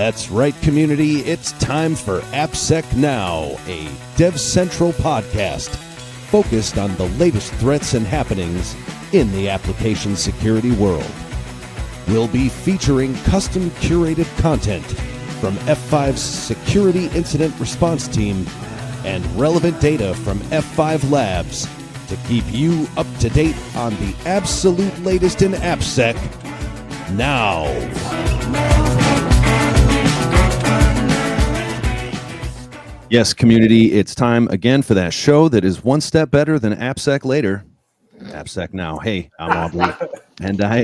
That's right, community. It's time for AppSc Now, a DevCentral podcast focused on the latest threats and happenings in the application security world. We'll be featuring custom curated content from F5's Security Incident Response Team and relevant data from F5 Labs to keep you up to date on the absolute latest in AppSec now. Yes, community, it's time again for that show that is one step better than AppSec later. AppSec Now. Hey, I'm Aubrey, and I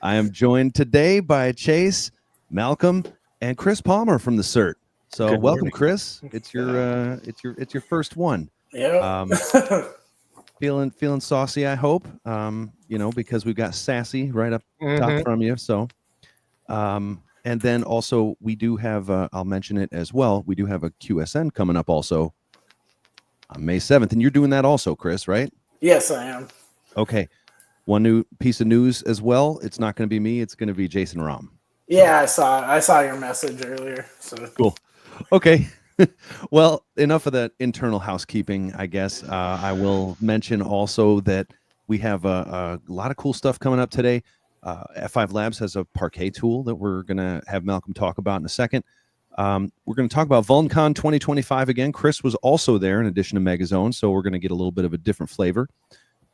am joined today by Chase, Malcolm, and Chris Palmer from the CERT. So welcome, Chris. It's your first one. Yeah. Feeling saucy, I hope. Because we've got sassy right up top from you. So, and then also we do have, I'll mention it as well. We do have a QSN coming up also on May 7th, and you're doing that also, Chris, right? Yes, I am. Okay. One new piece of news as well. It's not going to be me. It's going to be Jason Rom. Yeah, I saw your message earlier. So cool. Okay. Well, enough of that internal housekeeping, I guess. I will mention also that we have a lot of cool stuff coming up today. F5 Labs has a Parquet tool that we're going to have Malcolm talk about in a second. We're going to talk about VulnCon 2025 again. Chris was also there in addition to Megazone, so we're going to get a little bit of a different flavor.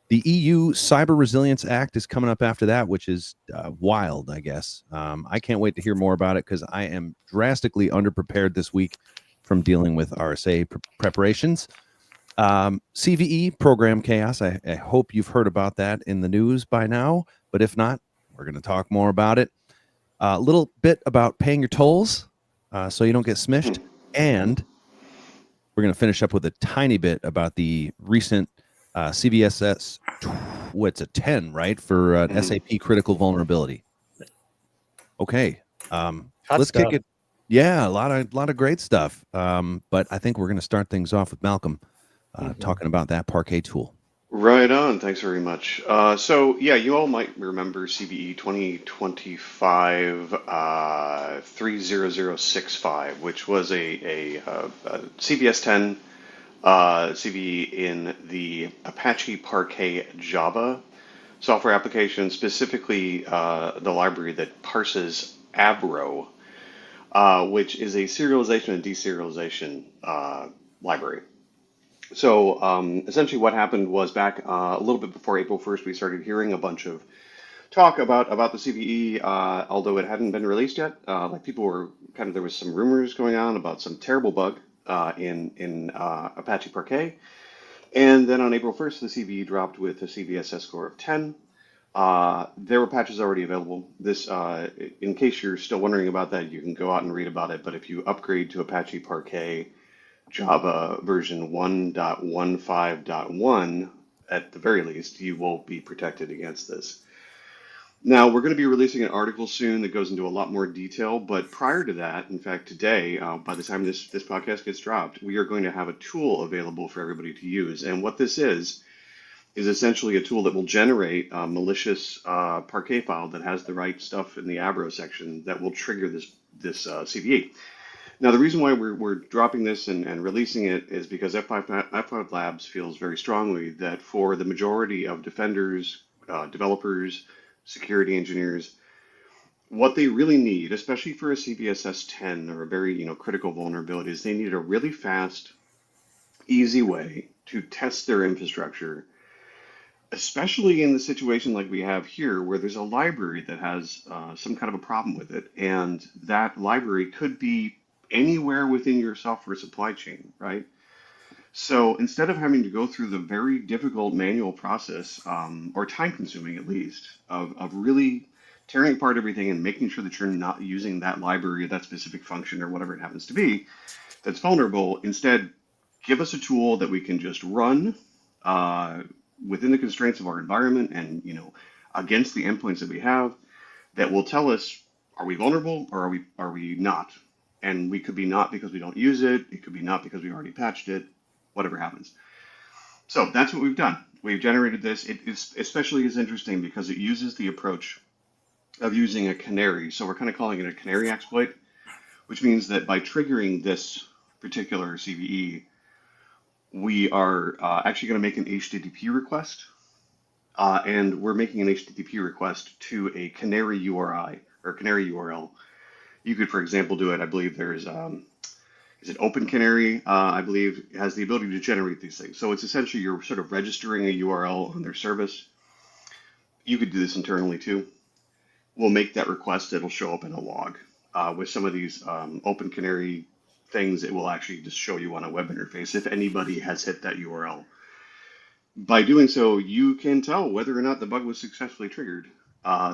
The EU Cyber Resilience Act is coming up after that, which is wild, I guess. I can't wait to hear more about it because I am drastically underprepared this week from dealing with RSA preparations. CVE Program Chaos. I hope you've heard about that in the news by now, but if not, we're going to talk more about it. A little bit about paying your tolls so you don't get smished. And we're going to finish up with a tiny bit about the recent CVSS, what's a 10, right? For SAP Critical Vulnerability. Okay. Let's kick it. Yeah, a lot of great stuff. But I think we're going to start things off with Malcolm talking about that Parquet tool. Right on. Thanks very much. So yeah, you all might remember CVE 2025 30065, which was a CVS 10 CVE in the Apache Parquet Java software application, specifically the library that parses Avro, which is a serialization and deserialization library. So essentially what happened was back a little bit before April 1st, we started hearing a bunch of talk about the CVE, although it hadn't been released yet. Like people were there was some rumors going on about some terrible bug in Apache Parquet. And then on April 1st, the CVE dropped with a CVSS score of 10. There were patches already available. This, in case you're still wondering about that, you can go out and read about it. But if you upgrade to Apache Parquet Java version 1.15.1, at the very least, you will be protected against this. Now, we're going to be releasing an article soon that goes into a lot more detail, but prior to that, in fact, today, by the time this podcast gets dropped, we are going to have a tool available for everybody to use. And what this is essentially a tool that will generate a malicious Parquet file that has the right stuff in the Avro section that will trigger this CVE. Now, the reason why we're dropping this and releasing it is because F5 Labs feels very strongly that for the majority of defenders, developers, security engineers, what they really need, especially for a CVSS 10 or a very critical vulnerability, is they need a really fast, easy way to test their infrastructure, especially in the situation like we have here, where there's a library that has some kind of a problem with it, and that library could be anywhere within your software supply chain, right? So instead of having to go through the very difficult manual process, or time-consuming at least, of really tearing apart everything and making sure that you're not using that library or that specific function or whatever it happens to be that's vulnerable, instead, give us a tool that we can just run within the constraints of our environment and against the endpoints that we have, that will tell us, are we vulnerable or are we not? And we could be not because we don't use it. It could be not because we already patched it, whatever happens. So that's what we've done. We've generated this. It is especially is interesting because it uses the approach of using a canary. So we're kind of calling it a canary exploit. which means that by triggering this particular CVE, we are actually going to make an HTTP request, and we're making an HTTP request to a canary URI or canary URL. You could, for example, do it. I believe there's is it Open Canary? I believe has the ability to generate these things. So it's essentially you're sort of registering a URL on their service. You could do this internally too. We'll make that request. It'll show up in a log. With some of these Open Canary things, it will actually just show you on a web interface if anybody has hit that URL. By doing so, you can tell whether or not the bug was successfully triggered.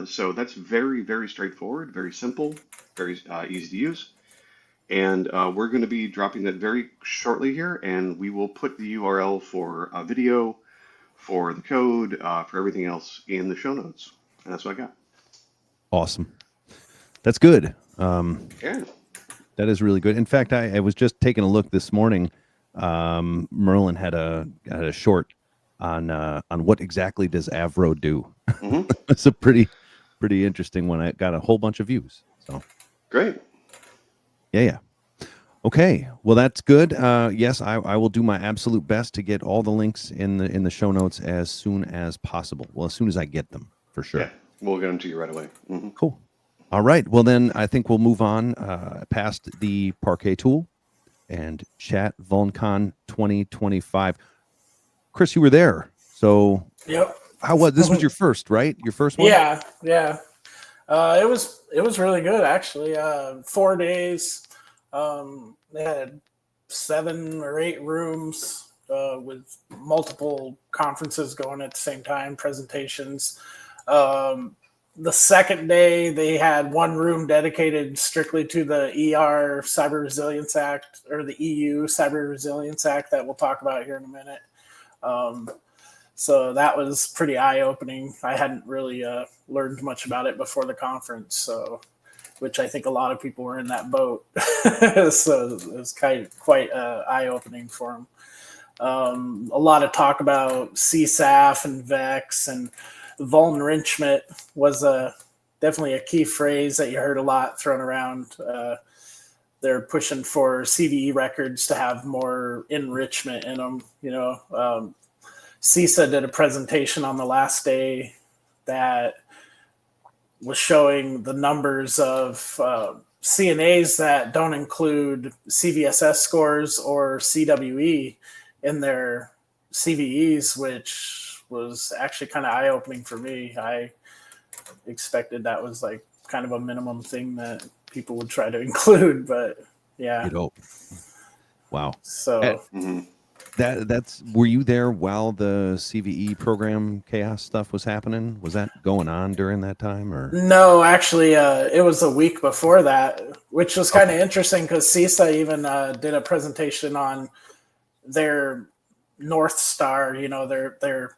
So that's very, very straightforward, very simple, very easy to use. And we're going to be dropping that very shortly here, and we will put the URL for a video, for the code, for everything else in the show notes. And that's what I got. Awesome. That's good. Yeah. That is really good. In fact, I was just taking a look this morning. Merlin had a short on what exactly does Avro do. Mm-hmm. It's a pretty interesting one. It got a whole bunch of views. So Great. yeah. Okay. Well, that's good. Yes, I will do my absolute best to get all the links in the show notes as soon as possible. Well, as soon as I get them, for sure. Yeah, we'll get them to you right away. Mm-hmm. Cool. All right. Well, then I think we'll move on past the Parquet tool and chat VulnCon 2025. Chris, you were there. So Yep. how was this? Was your first, right? Your first one? Yeah. It was really good actually. 4 days. They had 7 or 8 rooms with multiple conferences going at the same time, presentations. The second day, they had one room dedicated strictly to the ER Cyber Resilience Act, or the EU Cyber Resilience Act that we'll talk about here in a minute. So that was pretty eye-opening. I hadn't really learned much about it before the conference, so which I think a lot of people were in that boat. So it was quite eye-opening for them. A lot of talk about CSAF and VEX, and vulnenrichment was definitely a key phrase that you heard a lot thrown around. They're pushing for CVE records to have more enrichment in them. CISA did a presentation on the last day that was showing the numbers of CNAs that don't include CVSS scores or CWE in their CVEs, which was actually kind of eye-opening for me. I expected that was like kind of a minimum thing that people would try to include, but yeah. Wow. So that's were you there while the CVE program chaos stuff was happening? Was that going on during that time, or no? Actually, it was a week before that, which was kind of interesting because CISA even did a presentation on their North Star, their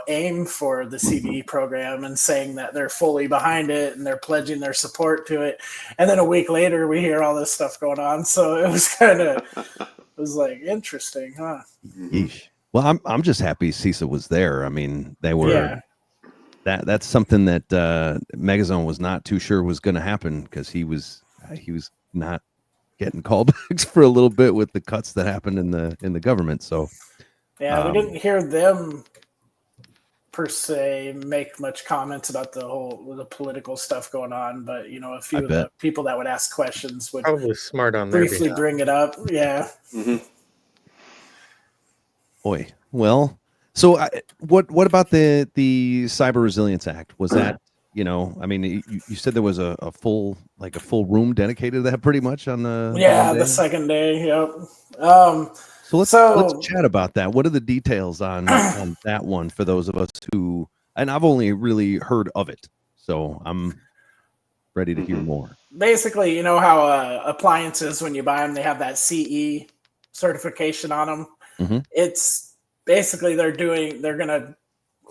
aim for the CVE program, and saying that they're fully behind it and they're pledging their support to it. And then a week later, we hear all this stuff going on. So it was it was like interesting, huh? Yeesh. Well, I'm just happy CISA was there. I mean, they were that's something that Megazone was not too sure was going to happen, because he was not getting callbacks for a little bit with the cuts that happened in the government. So yeah, we didn't hear them per se make much comments about the political stuff going on, but a few of the people that would ask questions would probably smart on briefly bring it up. Yeah. Mm-hmm. Boy, well, so what about the Cyber Resilience Act? Was that I mean, you said there was a full room dedicated to that pretty much on the second day. Yep. So let's chat about that. What are the details on that one for those of us who, and I've only really heard of it, so I'm ready to hear more. Basically, how appliances, when you buy them, they have that CE certification on them. Mm-hmm. It's basically they're going to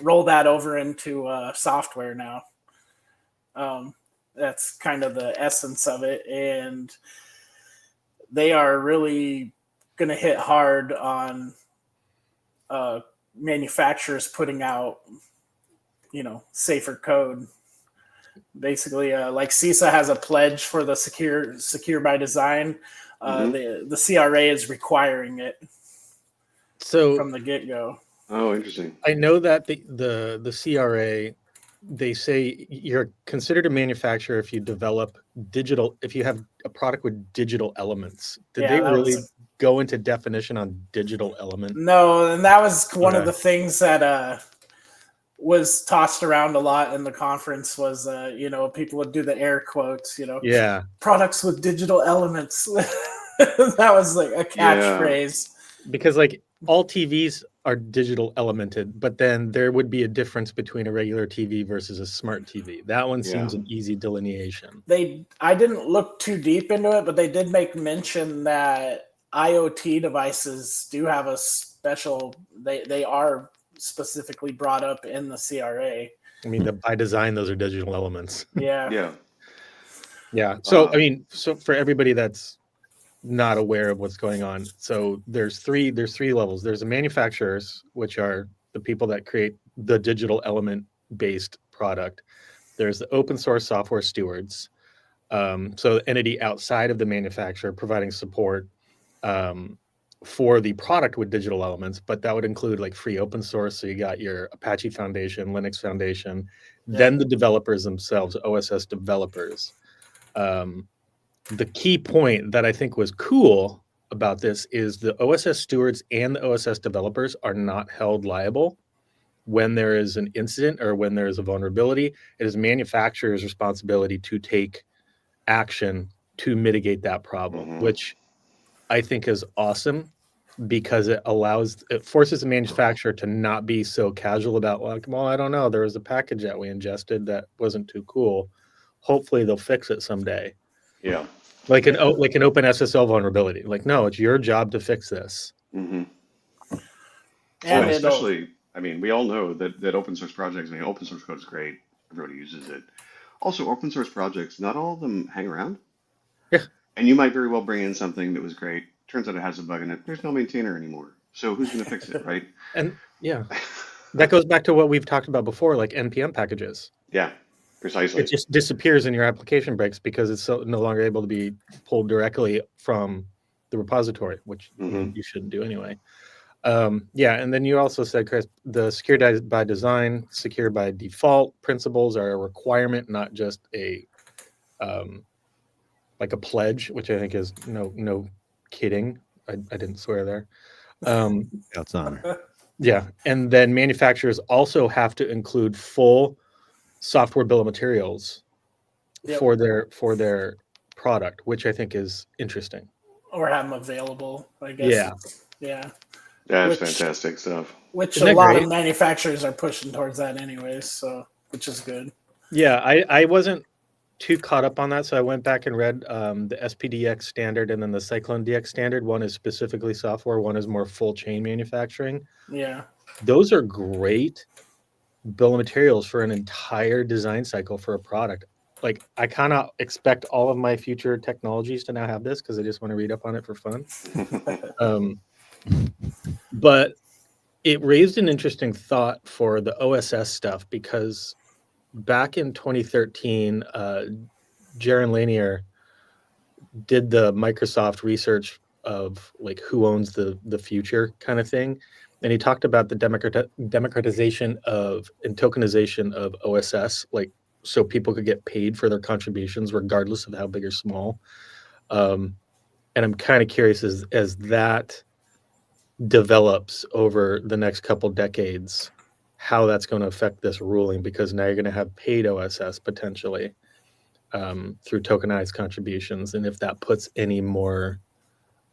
roll that over into software now. That's kind of the essence of it, and they are really going to hit hard on manufacturers putting out safer code. Basically, like CISA has a pledge for the secure by design. The CRA is requiring it from the get-go. Oh, interesting. I know that the CRA, they say you're considered a manufacturer if you develop if you have a product with digital elements. Did they really go into definition on digital element? No, and that was one of the things that was tossed around a lot in the conference was, people would do the air quotes, products with digital elements. That was like a catchphrase. Because like all TVs are digital elemented, but then there would be a difference between a regular TV versus a smart TV. That one seems an easy delineation. I didn't look too deep into it, but they did make mention that IoT devices do have a special, they are specifically brought up in the CRA. I mean, by design, those are digital elements. Yeah. So, so for everybody that's not aware of what's going on, so there's three levels. There's the manufacturers, which are the people that create the digital element based product. There's the open source software stewards, so the entity outside of the manufacturer providing support for the product with digital elements, but that would include like free open source. So you got your Apache Foundation, Linux Foundation, then the developers themselves, OSS developers. The key point that I think was cool about this is the OSS stewards and the OSS developers are not held liable when there is an incident or when there is a vulnerability. It is manufacturer's responsibility to take action to mitigate that problem, which I think is awesome because it forces the manufacturer to not be so casual about like, well, I don't know, there was a package that we ingested that wasn't too cool. Hopefully they'll fix it someday. Yeah. Like an open SSL vulnerability. Like, no, it's your job to fix this. And especially, we all know that open source projects, open source code is great. Everybody uses it. Also, open source projects, not all of them hang around. Yeah. And you might very well bring in something that was great. Turns out it has a bug in it. There's no maintainer anymore. So who's going to fix it, right? And that goes back to what we've talked about before, like NPM packages. Yeah, precisely. It just disappears in your application breaks because it's no longer able to be pulled directly from the repository, which you shouldn't do anyway. And then you also said, Chris, the secure by design, secure by default principles are a requirement, not just a like a pledge, which I think is no kidding. I didn't swear there. That's honor. Yeah, and then manufacturers also have to include full software bill of materials for their product, which I think is interesting. Or have them available, I guess. Yeah. That's fantastic stuff. Which a lot of manufacturers are pushing towards that anyways, so which is good. Yeah, I wasn't too caught up on that, so I went back and read the SPDX standard and then the Cyclone DX standard. One is specifically software, one is more full chain manufacturing. Yeah. Those are great bill of materials for an entire design cycle for a product. Like, I kind of expect all of my future technologies to now have this because I just want to read up on it for fun. But it raised an interesting thought for the OSS stuff because back in 2013, Jaron Lanier did the Microsoft research of like who owns the future kind of thing. And he talked about the democratization of and tokenization of OSS, like so people could get paid for their contributions regardless of how big or small. And I'm kind of curious as that develops over the next couple decades, how that's going to affect this ruling, because now you're going to have paid OSS potentially through tokenized contributions, and if that puts any more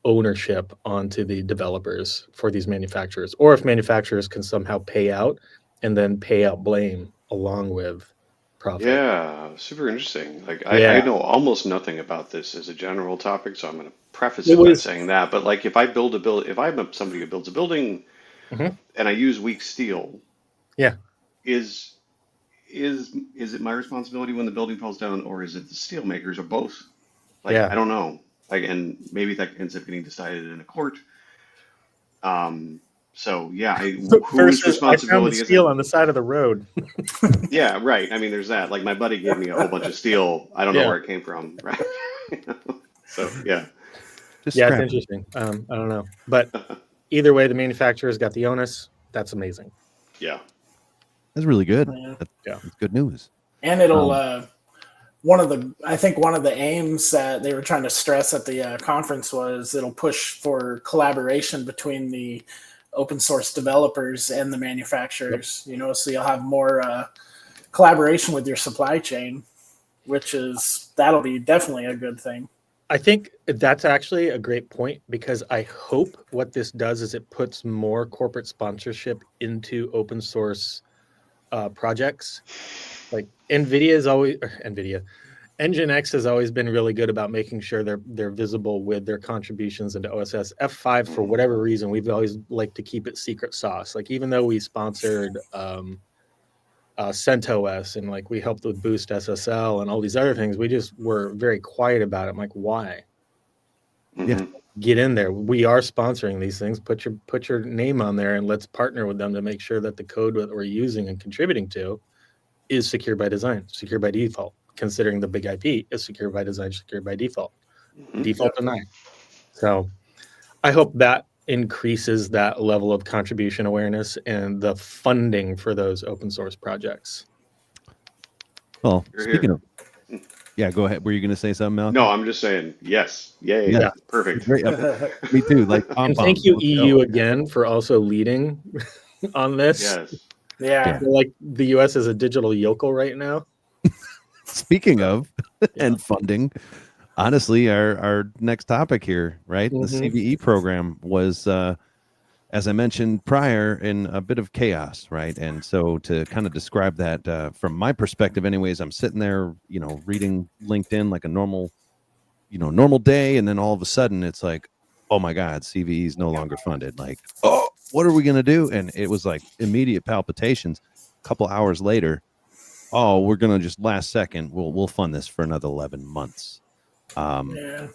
ownership onto the developers for these manufacturers, or if manufacturers can somehow pay out and then pay out blame along with profit. Yeah, super interesting. Like I know almost nothing about this as a general topic, so I'm going to preface it by saying that. But like if I'm somebody who builds a building and I use weak steel, is it my responsibility when the building falls down, or is it the steel makers, or both? Like I don't know. Like, and maybe that ends up getting decided in a court. So yeah, whose Versus, I found the responsibility is steel it? on the side of the road. Yeah, right. I mean, there's that. Like my buddy gave me a whole bunch of steel. I don't know Yeah. where it came from, right? So yeah. Just Yeah, it's scrap it. interesting. I don't know, but either way, the manufacturer's got the onus. That's amazing. Yeah. That's really good. Yeah. That's good news. And it'll I think one of the aims that they were trying to stress at the conference was it'll push for collaboration between the open source developers and the manufacturers. You know, so you'll have more collaboration with your supply chain, that'll be definitely a good thing. I think that's actually a great point, because I hope what this does is it puts more corporate sponsorship into open source projects. Like NVIDIA, Nginx has always been really good about making sure they're visible with their contributions into OSS. F5, for whatever reason, we've always liked to keep it secret sauce. Like, even though we sponsored CentOS and like we helped with Boost SSL and all these other things, we just were very quiet about it. I'm like, why? Yeah. Get in there. We are sponsoring these things. Put your name on there and let's partner with them to make sure that the code that we're using and contributing to is secure by design, secure by default. Considering the big IP is secure by design, secure by default, default denied. So I hope that increases that level of contribution awareness and the funding for those open source projects. Well, You're speaking here. of, yeah, go ahead. Were you going to say something, Malcolm? No, I'm just saying yes. Yay. Yeah. Perfect. Great. Me too. Like, And thank you, EU, again, for also leading on this. Yes. Yeah. I feel like the US is a digital yokel right now. Speaking of and funding, honestly, our next topic here, right? The CVE program was, as I mentioned prior, in a bit of chaos, right? And so to kind of describe that from my perspective, anyways, I'm sitting there, reading LinkedIn like a normal day, and then all of a sudden it's like, oh my God, CVE is no longer funded. Like, oh, what are we gonna do? And it was like immediate palpitations. A couple hours later, oh, we're gonna just last second, we'll fund this for another 11 months. Yeah.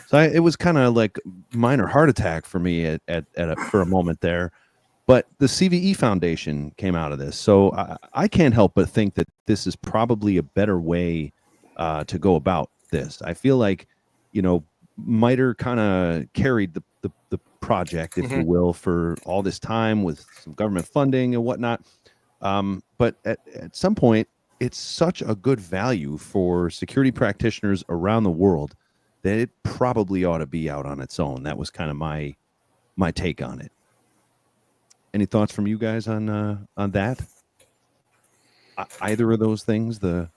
So it was kind of like minor heart attack for me for a moment there. But the CVE Foundation came out of this, so I can't help but think that this is probably a better way to go about this. I feel like, MITRE kind of carried the project, if you will, for all this time with some government funding and whatnot. But at some point, it's such a good value for security practitioners around the world that it probably ought to be out on its own. That was kind of my take on it. Any thoughts from you guys on that? Either of those things? To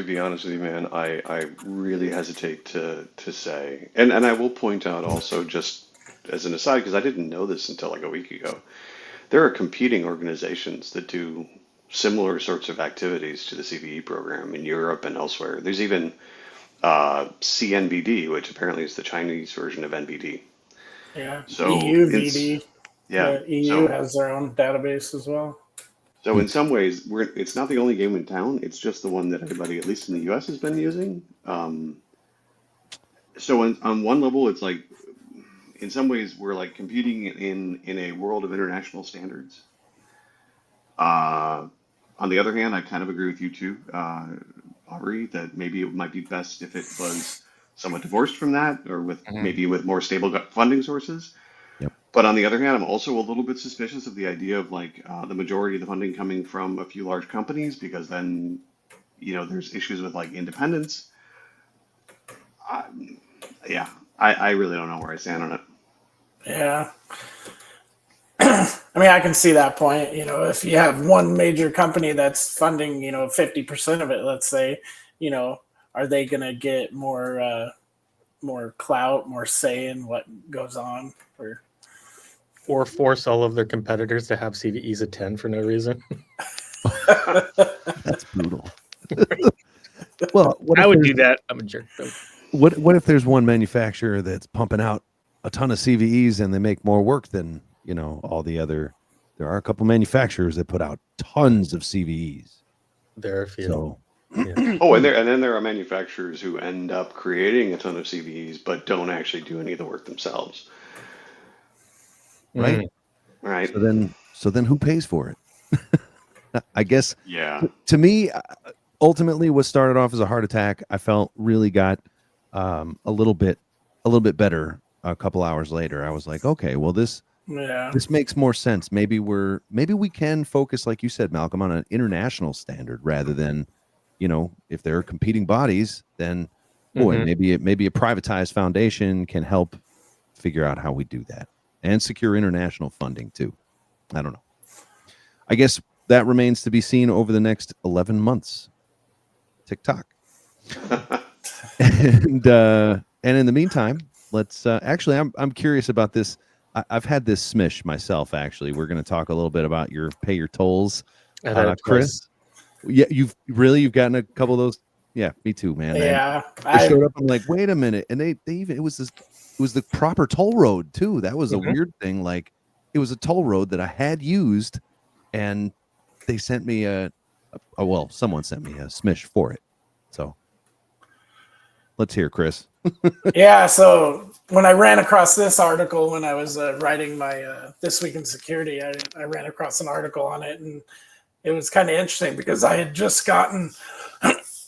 be honest with you, man, I really hesitate to say, and I will point out also, just as an aside, because I didn't know this until like a week ago, there are competing organizations that do similar sorts of activities to the CVE program in Europe and elsewhere. There's even CNVD, which apparently is the Chinese version of NVD. Yeah. So EUVD. yeah, EU has their own database as well. So in some ways, it's not the only game in town. It's just the one that everybody, at least in the U.S., has been using. So on one level, it's like, in some ways, we're like competing in a world of international standards. On the other hand, I kind of agree with you too, Aubrey, that maybe it might be best if it was somewhat divorced from that, or maybe with more stable funding sources. Yep. But on the other hand, I'm also a little bit suspicious of the idea of like the majority of the funding coming from a few large companies, because then, there's issues with like independence. I really don't know where I stand on it. Yeah. I mean, I can see that point. If you have one major company that's funding, 50% of it, let's say, are they going to get more clout, more say in what goes on? Or force all of their competitors to have CVEs at 10 for no reason. That's brutal. Well, I would do that. I'm a jerk, though. What if there's one manufacturer that's pumping out a ton of CVEs and they make more work than all the other? There are a couple manufacturers that put out tons of CVEs. There are a few. So, yeah. Oh, and then there are manufacturers who end up creating a ton of CVEs but don't actually do any of the work themselves. Right. All right. So then who pays for it? I guess Yeah. to me, ultimately what started off as a heart attack, I felt really got a little bit better a couple hours later. I was like, okay, well this makes more sense. Maybe we can focus, like you said, Malcolm, on an international standard rather than, if there are competing bodies, then boy, maybe a privatized foundation can help figure out how we do that and secure international funding too. I don't know. I guess that remains to be seen over the next 11 months. TikTok. And in the meantime, let's actually I'm curious about this. I've had this smish myself. Actually, we're going to talk a little bit about your pay your tolls, Chris. Yeah, you've gotten a couple of those. Yeah, me too, man. Yeah, I showed up. I'm like, wait a minute, and they even it was the proper toll road too. That was a weird thing. Like, it was a toll road that I had used, and they sent me someone sent me a smish for it. So let's hear, Chris. Yeah, so when I ran across this article when I was writing my This Week in Security, I ran across an article on it, and it was kind of interesting because I had just gotten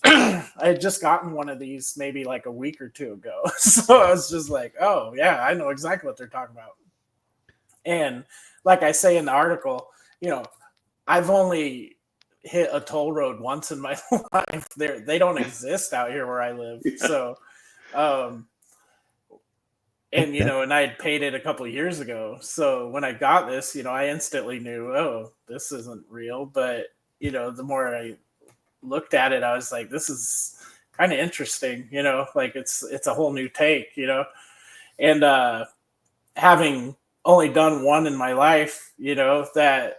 one of these maybe like a week or two ago. So I was just like, oh yeah, I know exactly what they're talking about. And like I say in the article, I've only hit a toll road once in my life. They don't exist out here where I live. Yeah. So and I had paid it a couple of years ago. So when I got this, I instantly knew, oh, this isn't real. But the more I looked at it, I was like, this is kind of interesting, like it's a whole new take, and having only done one in my life, that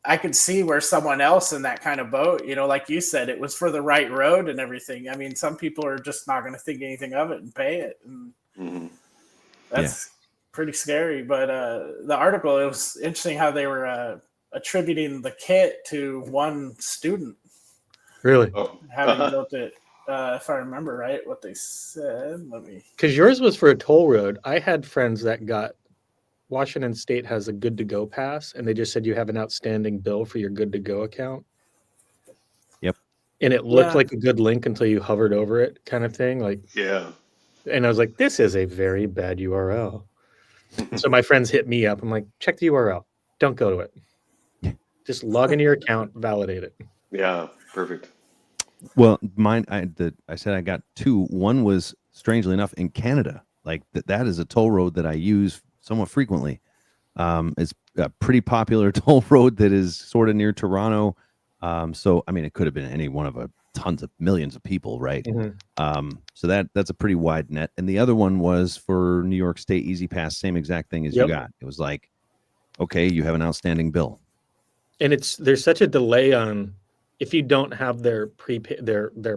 I could see where someone else in that kind of boat, like you said, it was for the right road and everything. I mean, some people are just not going to think anything of it and pay it. And that's pretty scary. But the article, it was interesting how they were attributing the kit to one student. Really? Having built it, if I remember right, what they said. Because yours was for a toll road. I had friends that got Washington State has a good to go pass, and they just said you have an outstanding bill for your good to go account. Yep. And it looked like a good link until you hovered over it, kind of thing. Like, yeah. And I was like, this is a very bad URL. So my friends hit me up. I'm like, check the URL. Don't go to it. Just log into your account, validate it. Yeah, perfect. Well, mine, I said I got two. One was, strangely enough, in Canada. Like that is a toll road that I use somewhat frequently. It's a pretty popular toll road that is sort of near Toronto. So, I mean, it could have been any one of tons of millions of people, right? So that's a pretty wide net. And the other one was for New York State Easy Pass, same exact thing as you got. It was like, okay, you have an outstanding bill. And there's such a delay on, if you don't have their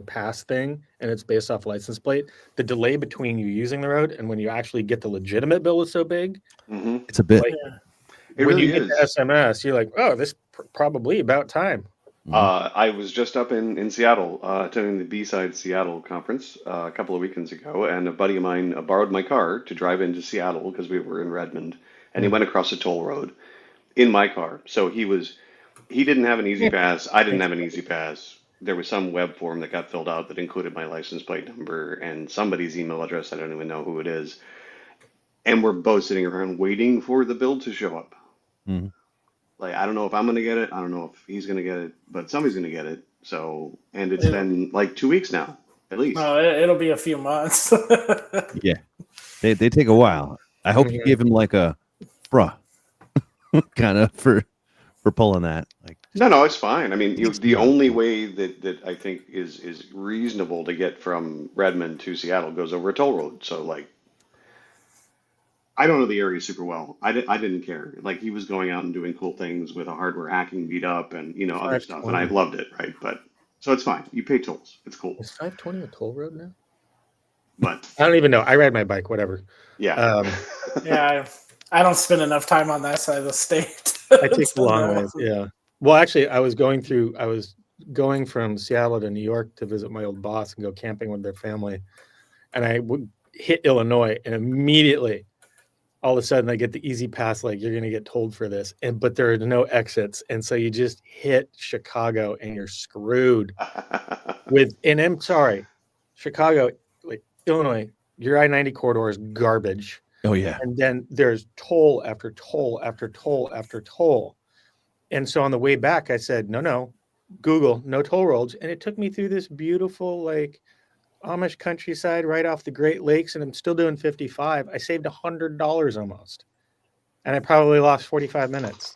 pass thing and it's based off license plate, the delay between you using the road and when you actually get the legitimate bill is so big. It's a bit. It when really you get the SMS, you're like, oh, this probably about time. I was just up in Seattle attending the B-Side Seattle conference a couple of weekends ago, and a buddy of mine borrowed my car to drive into Seattle because we were in Redmond, and he went across a toll road in my car. So he didn't have an Easy Pass. I didn't have an Easy Pass. There was some web form that got filled out that included my license plate number and somebody's email address. I don't even know who it is. And we're both sitting around waiting for the bill to show up. Like, I don't know if I'm going to get it. I don't know if he's going to get it, but somebody's going to get it. So, and it's been like 2 weeks now, at least. No, it'll be a few months. Yeah. They take a while. I hope you gave him like a bruh kind of for pulling that. Like, no, it's fine. I mean, the only way that I think is reasonable to get from Redmond to Seattle goes over a toll road. So, like, I don't know the area super well. I didn't care. Like, he was going out and doing cool things with a hardware hacking meetup and, other stuff. And I loved it, right? But, so it's fine. You pay tolls. It's cool. Is 520 a toll road now? But I don't even know. I ride my bike, whatever. Yeah. Yeah, I don't spend enough time on that side of the state. I take the long ways, yeah. Well, actually, I was going from Seattle to New York to visit my old boss and go camping with their family. And I would hit Illinois, and immediately all of a sudden I get the easy pass, like you're going to get told for this, but there are no exits, and so you just hit Chicago and you're screwed. And I'm sorry, Chicago, like Illinois, your I-90 corridor is garbage. Oh yeah. And then there's toll after toll after toll after toll. And so on the way back, I said, no, Google, no toll roads. And it took me through this beautiful, like, Amish countryside right off the Great Lakes, and I'm still doing 55. I saved $100 almost. And I probably lost 45 minutes.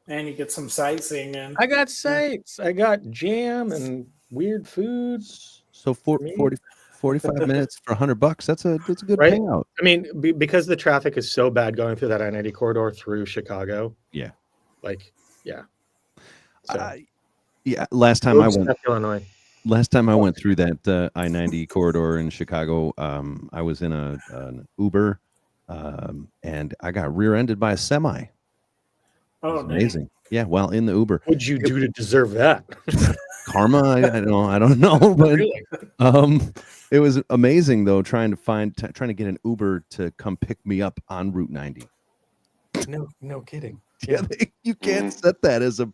And you get some sightseeing in. I got sights. I got jam and weird food. So 45 minutes for $100. That's a good Right? payout. I mean, because the traffic is so bad going through that I-90 corridor through Chicago. Yeah. Like, yeah. So, Yeah. Last time I went, Illinois. Last time I went through that I-90 corridor in Chicago, I was in an Uber, and I got rear-ended by a semi. Oh, amazing! Yeah, well, in the Uber. What'd you do to deserve that? Karma? I don't know, but Really? it was amazing though. Trying to get an Uber to come pick me up on Route 90. No kidding. Yeah, you can't set that as a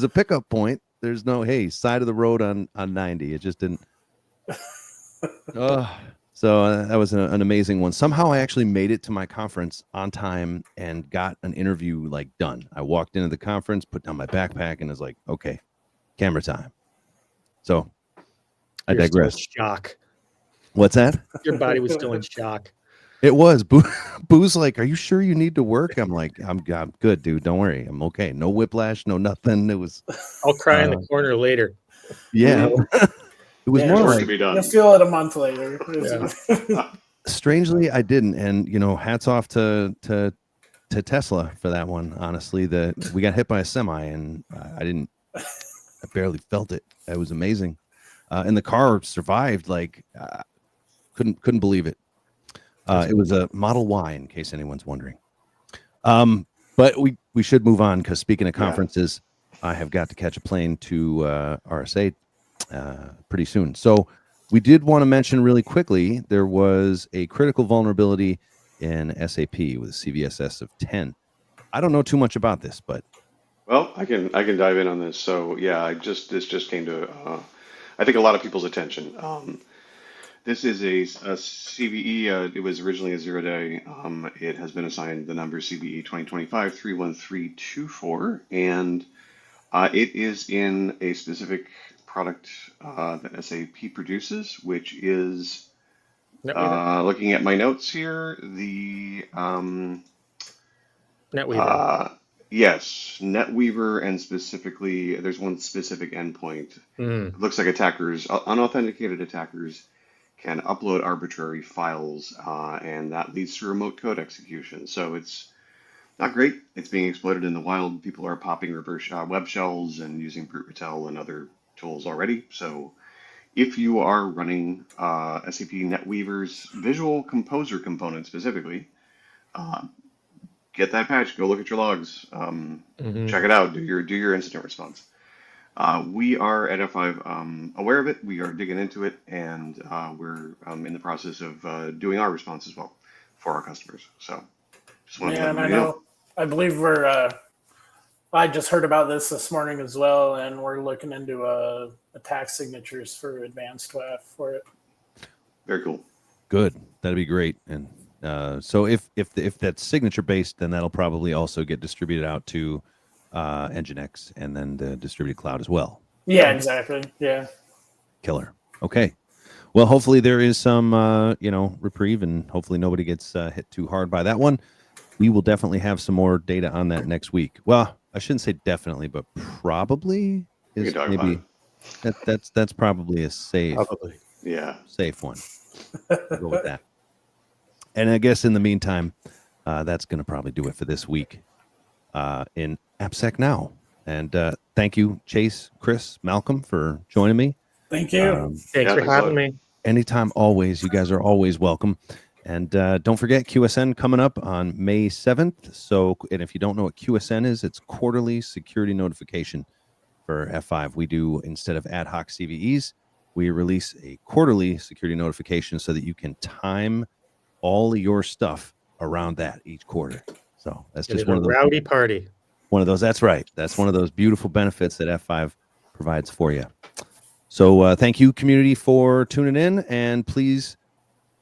pickup point. There's no, hey, side of the road on 90. It just didn't. So that was an amazing one. Somehow I actually made it to my conference on time and got an interview like done. I walked into the conference, put down my backpack, and was like, okay, camera time. So I digress. Still in shock. What's that? Your body was still in shock. It was. Boo's like, are you sure you need to work? I'm like, I'm good, dude. Don't worry. I'm okay. No whiplash, no nothing. It was. I'll cry in the corner later. Yeah. It was more like, to be done. You'll feel it a month later. Yeah. Strangely, I didn't. And, hats off to Tesla for that one. Honestly, we got hit by a semi and I barely felt it. It was amazing. And the car survived. Like, couldn't believe it. It was a Model Y, in case anyone's wondering. But we should move on because speaking of conferences, I have got to catch a plane to RSA pretty soon. So we did want to mention really quickly, there was a critical vulnerability in SAP with a CVSS of 10. I don't know too much about this, but. Well, I can dive in on this. So yeah, this just came to I think a lot of people's attention. This is a CVE. It was originally a 0-day. It has been assigned the number CVE 2025-31324, and it is in a specific product that SAP produces, which is looking at my notes here. The NetWeaver. Yes, NetWeaver, and specifically, there's one specific endpoint. It looks like unauthenticated attackers can upload arbitrary files, and that leads to remote code execution. So it's not great. It's being exploited in the wild. People are popping reverse web shells and using BruteRetel and other tools already. So if you are running SAP NetWeaver's Visual Composer component specifically, get that patch. Go look at your logs. Check it out. Do your incident response. We are at F5 aware of it. We are digging into it, and we're in the process of doing our response as well for our customers. So just want to let everybody know. I believe I just heard about this morning as well, and we're looking into attack signatures for advanced WAF for it. Very cool. Good. That'd be great. And so if that's signature based, then that'll probably also get distributed out to Nginx and then the distributed cloud as well. Yeah, exactly. Yeah. Killer. Okay. Well, hopefully there is some reprieve, and hopefully nobody gets hit too hard by that one. We will definitely have some more data on that next week. Well, I shouldn't say definitely, but probably is maybe that's probably a safe one. I'll go with that. And I guess in the meantime, that's going to probably do it for this week in AppSec Now. And thank you, Chase, Chris, Malcolm, for joining me. Thank you. Thanks for having me. Anytime, always. You guys are always welcome. And don't forget QSN coming up on May 7th. So, and if you don't know what QSN is, it's quarterly security notification for F5. We do, instead of ad hoc CVEs, we release a quarterly security notification so that you can time all of your stuff around that each quarter. So that's It just is one a of those. rowdy party. One of those. That's right. That's one of those beautiful benefits that F5 provides for you. So thank you, community, for tuning in, and please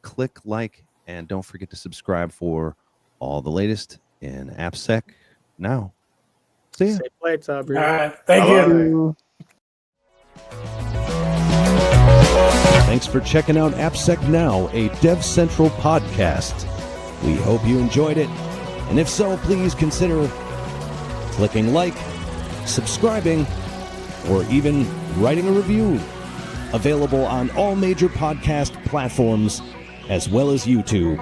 click like and don't forget to subscribe for all the latest in AppSec Now. See ya. Safe flights, Aubrey. All right. Thank you. Thanks for checking out AppSec Now, a DevCentral podcast. We hope you enjoyed it. And if so, please consider clicking like, subscribing, or even writing a review. Available on all major podcast platforms as well as YouTube.